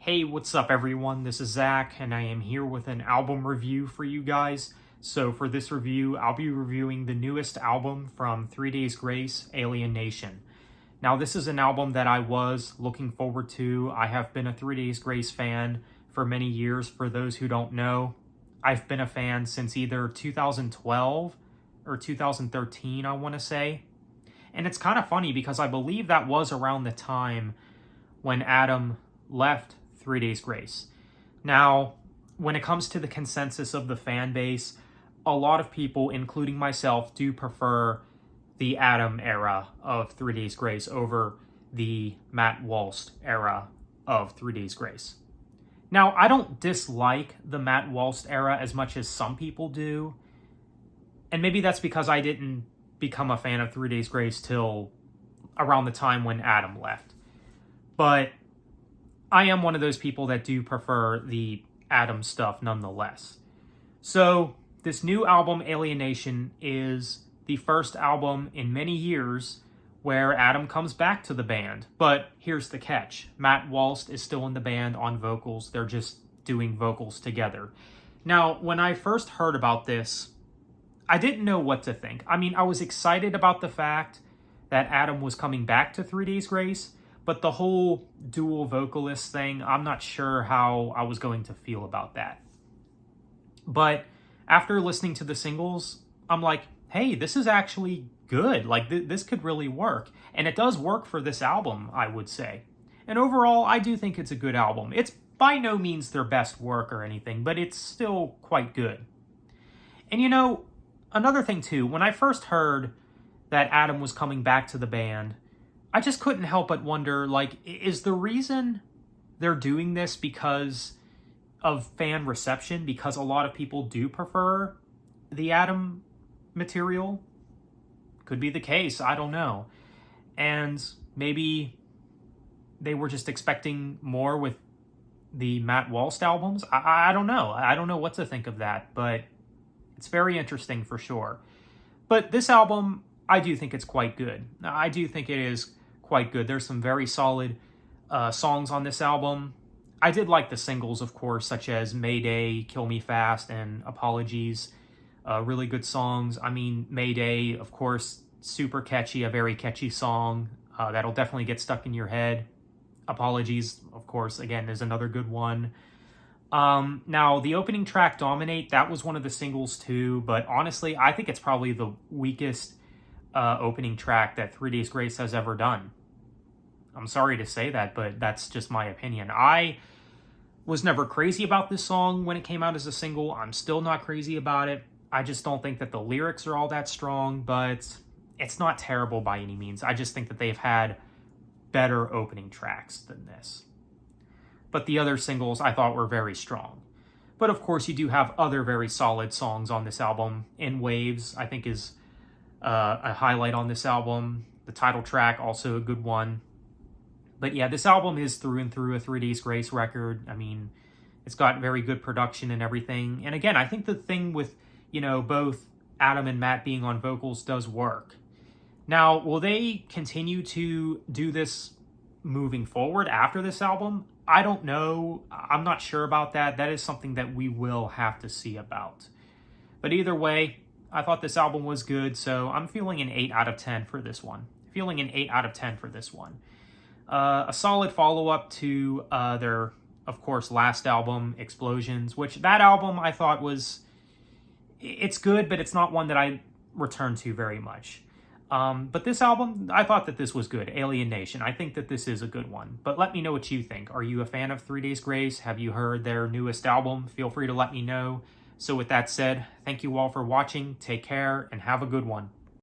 Hey, what's up everyone? This is Zach, and I am here with an album review for you guys. So for this review, I'll be reviewing the newest album from 3 Days Grace, Alienation. Now, this is an album that I was looking forward to. I have been a 3 Days Grace fan for many years. For those who don't know, I've been a fan since either 2012 or 2013, I want to say. And it's kind of funny because I believe that was around the time when Adam left 3 Days Grace. Now, when it comes to the consensus of the fan base, a lot of people, including myself, do prefer the Adam era of 3 Days Grace over the Matt Walst era of 3 Days Grace. Now, I don't dislike the Matt Walst era as much as some people do. And maybe that's because I didn't become a fan of 3 Days Grace till around the time when Adam left. But I am one of those people that do prefer the Adam stuff nonetheless. So this new album, Alienation, is the first album in many years where Adam comes back to the band. But here's the catch. Matt Walst is still in the band on vocals. They're just doing vocals together. Now, when I first heard about this, I didn't know what to think. I mean, I was excited about the fact that Adam was coming back to 3 Days Grace, but the whole dual vocalist thing, I'm not sure how I was going to feel about that. But after listening to the singles, I'm like, hey, this is actually good. Like, this could really work. And it does work for this album, I would say. And overall, I do think it's a good album. It's by no means their best work or anything, but it's still quite good. And you know, another thing too, when I first heard that Adam was coming back to the band, I just couldn't help but wonder, like, is the reason they're doing this because of fan reception? Because a lot of people do prefer the Adam material? Could be the case, I don't know. And maybe they were just expecting more with the Matt Walst albums? I don't know. I don't know what to think of that, but it's very interesting for sure. But this album, I do think it's quite good. I do think it is quite good. There's some very solid songs on this album. I did like the singles, of course, such as Mayday, Kill Me Fast, and Apologies. Really good songs. I mean, Mayday, of course, super catchy, a very catchy song that'll definitely get stuck in your head. Apologies, of course, again, is another good one. Now, the opening track, Dominate, that was one of the singles too, but honestly, I think it's probably the weakest opening track that 3 Days Grace has ever done. I'm sorry to say that, but that's just my opinion. I was never crazy about this song when it came out as a single. I'm still not crazy about it. I just don't think that the lyrics are all that strong, but it's not terrible by any means. I just think that they've had better opening tracks than this. But the other singles I thought were very strong. But of course, you do have other very solid songs on this album. In Waves, I think, is a highlight on this album. The title track, also a good one. But yeah, this album is through and through a 3 Days Grace record. I mean, it's got very good production and everything. And again, I think the thing with, you know, both Adam and Matt being on vocals does work. Now, will they continue to do this moving forward after this album? I don't know. I'm not sure about that. That is something that we will have to see about. But either way, I thought this album was good, so I'm feeling an 8 out of 10 for this one. Feeling an 8 out of 10 for this one. A solid follow-up to their, of course, last album, Explosions, which that album I thought was, it's good, but it's not one that I return to very much. But this album, I thought that this was good. Alienation. I think that this is a good one. But let me know what you think. Are you a fan of 3 Days Grace? Have you heard their newest album? Feel free to let me know. So with that said, thank you all for watching. Take care and have a good one.